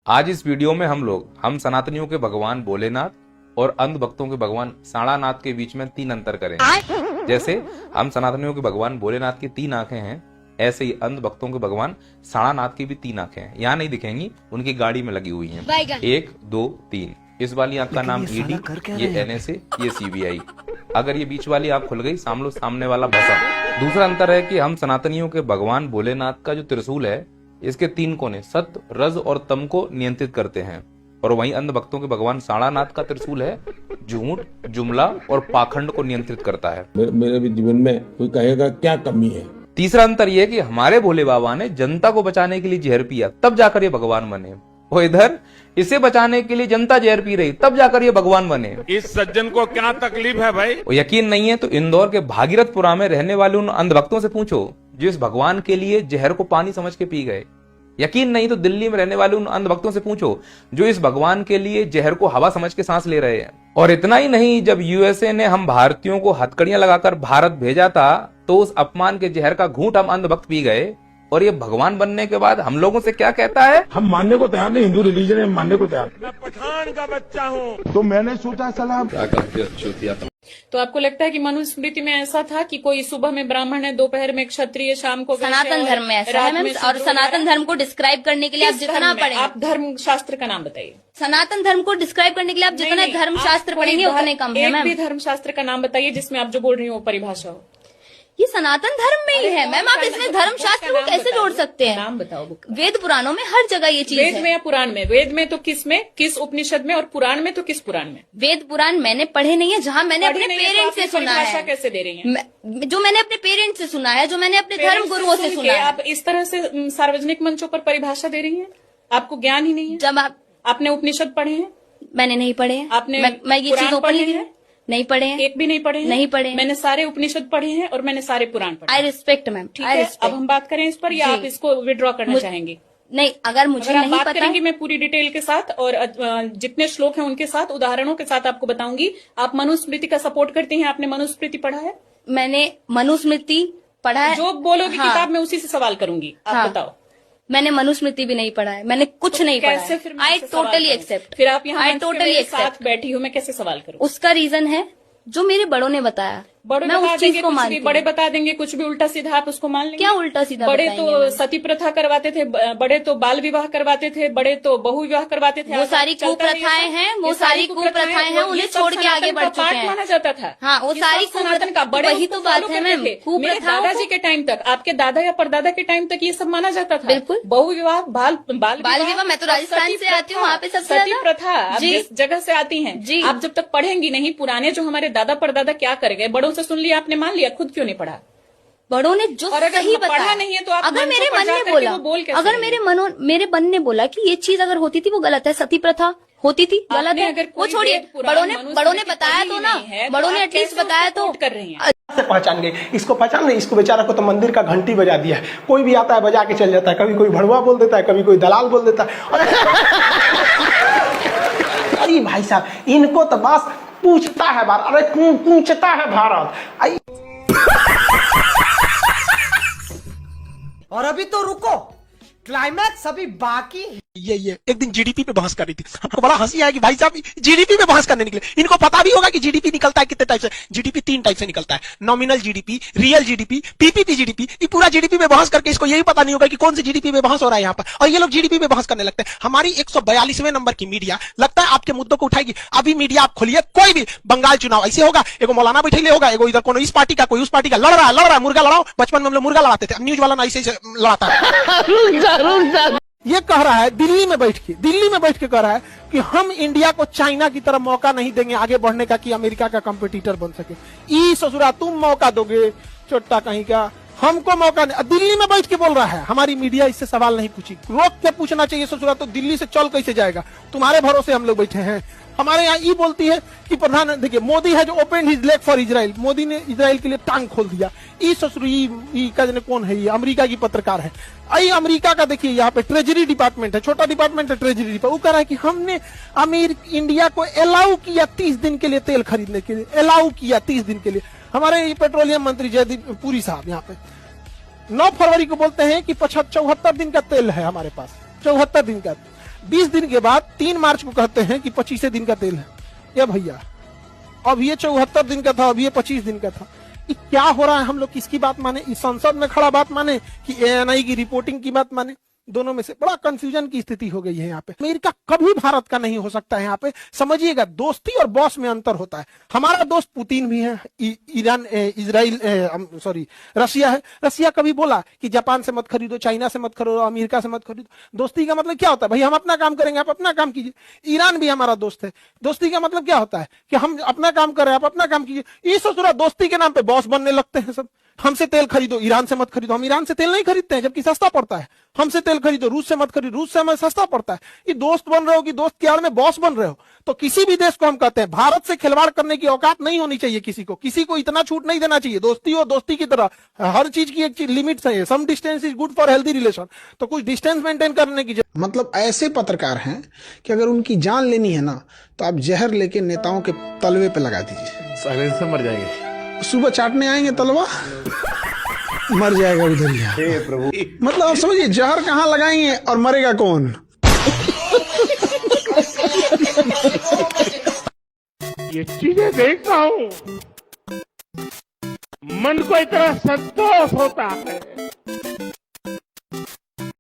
आज इस वीडियो में हम सनातनियों के भगवान भोलेनाथ और अंध भक्तों के भगवान साड़ानाथ के बीच में 3 अंतर करेंगे। जैसे हम सनातनियों के भगवान भोलेनाथ की 3 आंखें हैं, ऐसे ही अंध भक्तों के भगवान साड़ानाथ की भी 3 आंखें हैं। यहाँ नहीं दिखेंगी, उनकी गाड़ी में लगी हुई हैं। 1 2 3। इस वाली आंख का नाम ईडी, ये एनएसए, ये सीबीआई। अगर ये बीच वाली आंख खुल गई, सामने वाला भसा। दूसरा अंतर है कि हम सनातनियों के भगवान भोलेनाथ का जो त्रिशूल है, इसके 3 कोने सत्य, रज और तम को नियंत्रित करते हैं, और वहीं अंध भक्तों के भगवान साड़ानाथ का त्रिशूल है झूठ, जुमला और पाखंड को नियंत्रित करता है। मेरे भी जीवन में कोई कहेगा क्या कमी है। तीसरा अंतर यह कि हमारे भोले बाबा ने जनता को बचाने के लिए जहर पिया, तब जाकर ये भगवान बने। वो इधर इसे बचाने के लिए जनता जहर पी रही, तब जाकर ये भगवान बने। इस सज्जन को क्या तकलीफ है भाई? यकीन नहीं है तो इंदौर के भागीरथपुरा में रहने वाले उन अंधभक्तों से पूछो जो इस भगवान के लिए जहर को पानी समझ के पी गए। यकीन नहीं तो दिल्ली में रहने वाले उन अंधभक्तों से पूछो जो इस भगवान के लिए जहर को हवा समझ के सांस ले रहे हैं। और इतना ही नहीं, जब यूएसए ने हम भारतीयों को हथकड़ियां लगाकर भारत भेजा था, तो उस अपमान के जहर का घूंट हम अंधभक्त पी गए, और ये भगवान बनने के बाद हम लोगों से क्या कहता है? हम मानने को तैयार नहीं, हिंदू रिलीजन है, मानने को तैयार। मैं पठान का बच्चा हूँ, तो मैंने सोचा सलाम। तो आपको लगता है कि मनुस्मृति में ऐसा था कि कोई सुबह में ब्राह्मण है, दोपहर में क्षत्रिय, शाम को सनातन धर्म में ऐसा है मैम। और सनातन धर्म को डिस्क्राइब करने के लिए आप जितना पढ़ेंगे, आप धर्म शास्त्र का नाम बताइए। सनातन धर्म को डिस्क्राइब करने के लिए आप जितना धर्म शास्त्र पढ़ेंगे उतने कम है मैम। एक भी धर्म शास्त्र का नाम बताइए जिसमें आप जो बोल रही हो वो परिभाषा हो। ये सनातन धर्म में ही है मैम। आप इसमें धर्म शास्त्र को कैसे जोड़ सकते हैं? नाम बताओ। वेद पुराणों में हर जगह ये चीज है। वेद में या पुराण में? वेद में तो किस में, किस उपनिषद में, और पुराण में तो किस पुराण में? वेद पुराण मैंने पढ़े नहीं है, जहाँ मैंने अपने पेरेंट्स से सुना है। कैसे दे रही है? जो मैंने अपने पेरेंट्स से सुना है, जो मैंने अपने धर्म गुरुओं से सुना है। आप इस तरह से सार्वजनिक मंचों पर परिभाषा दे रही है? आपको ज्ञान ही नहीं है। जब आपने उपनिषद पढ़े हैं? मैंने नहीं पढ़े हैं। आपने मैं ये चीज ओपन नहीं पढ़े हैं। एक भी नहीं पढ़े हैं? नहीं पढ़े हैं। मैंने सारे उपनिषद पढ़े हैं और मैंने सारे पुराण पढ़े। I respect ma'am. ठीक है, अब हम बात करें इस पर, या आप इसको विड्रॉ करना चाहेंगे? नहीं, अगर मुझे नहीं बात पता करेंगी, मैं पूरी डिटेल के साथ और जितने श्लोक हैं उनके साथ, उदाहरणों के साथ आपको बताऊंगी। आप मनुस्मृति का सपोर्ट करती हैं? आपने मनुस्मृति पढ़ा है? मैंने मनुस्मृति पढ़ा है। जो बोलोगी किताब में उसी से सवाल करूंगी। आप बताओ। मैंने मनुस्मृति भी नहीं पढ़ा है, मैंने कुछ नहीं पढ़ा है। I totally accept. फिर आप यहाँ टोटली साथ बैठी हूँ, मैं कैसे सवाल करूँ? उसका रीजन है जो मेरे बड़ों ने बताया। मैं उस चीज को मानती हूँ। बड़े बता देंगे कुछ भी उल्टा सीधा, आप उसको मान लेंगे? क्या उल्टा सीधा? बड़े तो सती प्रथा करवाते थे, बड़े तो बाल विवाह करवाते थे, बड़े तो बहु विवाह करवाते थे। वो सारी कुप्रथाएं हैं, वो सारी कुप्रथाएं हैं, उन्हें छोड़ के आगे बढ़ चुके हैं। माना जाता था। हाँ, वो सारी सनातन का बड़े, वही तो बात है मैम। मेरे दादाजी के टाइम तक, आपके दादा या परदादा के टाइम तक ये सब माना जाता था। बिल्कुल। बहु विवाह, बाल विवाह। मैं तो राजस्थान से आती हूँ, वहाँ पे सबसे सती प्रथा जिस जगह से आती है, आप जब तक पढ़ेंगी नहीं पुराने जो हमारे दादा परदादा क्या कर गए, बड़ों से सुन लिया आपने, मान लिया, खुद क्यों नहीं पढ़ा? बड़ों ने जो सही पढ़ा नहीं है तो आप अगर मेरे मन ने बोला, अगर मेरे मन ने बोला कि ये चीज अगर होती थी वो गलत है, सती प्रथा होती थी गलत है, वो छोड़िए। बड़ों ने बताया तो ना, बड़ों ने एटलीस्ट बताया तो। कर रही हैं से पहचान गए, इसको पहचान नहीं, इसको बेचारा को तो मंदिर का घंटी बजा दिया है। कोई भी आता है बजा के चल जाता है, कभी कोई भड़ुआ बोल देता है, कभी कोई दलाल बोल देता है। अरे भाई साहब, इनको तो बस पूछता है भारत, अरे पूछता है भारत। और अभी तो रुको, क्लाइमैक्स अभी बाकी है। ये एक दिन जीडीपी पे बहस कर रही थी, हमको बड़ा हंसी आया कि भाई साहब जीडीपी पे बहस करने निकले। इनको पता भी होगा कि जीडीपी निकलता है कितने टाइप से। जीडीपी 3 टाइप से निकलता है, nominal GDP, real GDP, PPP GDP. ये पूरा जीडीपी पे बहस करके इसको यही पता नहीं होगा कि कौन सी जीडीपी पे बहस हो रहा है यहाँ पर, और ये लोग जीडीपी पे बहस करने लगते हैं। हमारी 142वें नंबर की मीडिया लगता है आपके मुद्दों को उठाएगी। अभी मीडिया आप खोलिए, कोई भी बंगाल चुनाव ऐसे होगा, एगो मौलाना बैठे होगा, एगो इधर कोनो इस पार्टी का, कोई उस पार्टी का, लड़ रहा है, मुर्गा लड़ाओ। बचपन में हम लोग मुर्गा लड़ाते थे, न्यूज वाला ना ऐसे लड़ाता है। ये कह रहा है दिल्ली में बैठ के कह रहा है कि हम इंडिया को चाइना की तरह मौका नहीं देंगे आगे बढ़ने का, कि अमेरिका का कंपटीटर बन सके। ई ससुरा तुम मौका दोगे, छोटा कहीं का, हमको मौका नहीं। दिल्ली में बैठ के बोल रहा है। हमारी मीडिया इससे सवाल नहीं पूछी, रोक के पूछना चाहिए ससुरा, तो दिल्ली से चल कैसे जाएगा? तुम्हारे भरोसे हम लोग बैठे हैं। हमारे यहाँ ये बोलती है कि प्रधान, देखिए मोदी है जो open his leg for Israel, Modi ने इजराइल के लिए टांग खोल दिया। ई ससुरी का कौन है? ये अमेरिका की पत्रकार है। आई अमेरिका का देखिए, यहाँ पे ट्रेजरी डिपार्टमेंट है, छोटा डिपार्टमेंट है ट्रेजरी डिपार्टमेंट। वो कह रहा है कि हमने इंडिया को अलाउ किया 30 दिन के लिए तेल खरीदने के लिए, अलाउ किया 30 दिन के लिए। हमारे पेट्रोलियम मंत्री जयदीप पुरी साहब यहाँ पे 9 फरवरी को बोलते हैं कि 74 दिन का तेल है हमारे पास, 74 दिन का। 20 दिन के बाद 3 मार्च को कहते हैं कि 25 दिन का तेल है। ये भैया अब ये 74 दिन का था, अब ये 25 दिन का था। ये क्या हो रहा है? हम लोग किसकी बात माने? इस संसद में खड़ा बात माने कि ANI की रिपोर्टिंग की बात माने? दोनों में से बड़ा कंफ्यूजन की स्थिति हो गई है यहाँ पे। अमेरिका कभी भारत का नहीं हो सकता है। यहाँ पे समझिएगा, दोस्ती और बॉस में अंतर होता है। हमारा दोस्त पुतिन भी है, ईरान, इजराइल, रशिया है। रशिया कभी बोला कि जापान से मत खरीदो, चाइना से मत खरीदो, अमेरिका से मत खरीदो। दोस्ती का मतलब क्या होता है? भाई हम अपना काम करेंगे, आप अपना काम कीजिए। ईरान भी हमारा दोस्त है। दोस्ती का मतलब क्या होता है कि हम अपना काम कर रहे हैं, आप अपना काम कीजिए। ये सोच रहा दोस्ती के नाम पे बॉस बनने लगते हैं सब। हमसे तेल खरीदो, ईरान से मत खरीदो। हम ईरान से तेल नहीं खरीदते हैं जबकि सस्ता पड़ता है। हमसे तेल खरीदो, रूस से मत खरीदो, रूस से हमें सस्ता पड़ता है। ये दोस्त बन रहे हो कि दोस्त की आड़ में बॉस बन रहे हो। तो किसी भी देश को हम कहते हैं भारत से खिलवाड़ करने की औकात नहीं होनी चाहिए। किसी को इतना छूट नहीं देना चाहिए। दोस्ती हो दोस्ती की तरह, हर चीज की एक लिमिट है। Some distance is good for healthy relation. तो कुछ डिस्टेंस मेंटेन करने की मतलब ऐसे पत्रकार हैं कि अगर उनकी जान लेनी है ना तो आप जहर लेके नेताओं के तलवे पे लगा दीजिए, साइलेंस से मर जाएंगे। सुबह चाटने आएंगे तलवा, मर जाएगा उधर ही। प्रभु, मतलब आप समझिए जहर कहाँ लगाएंगे और मरेगा कौन? ये चीजें देखता हूँ, मन को इतना संतोष होता है।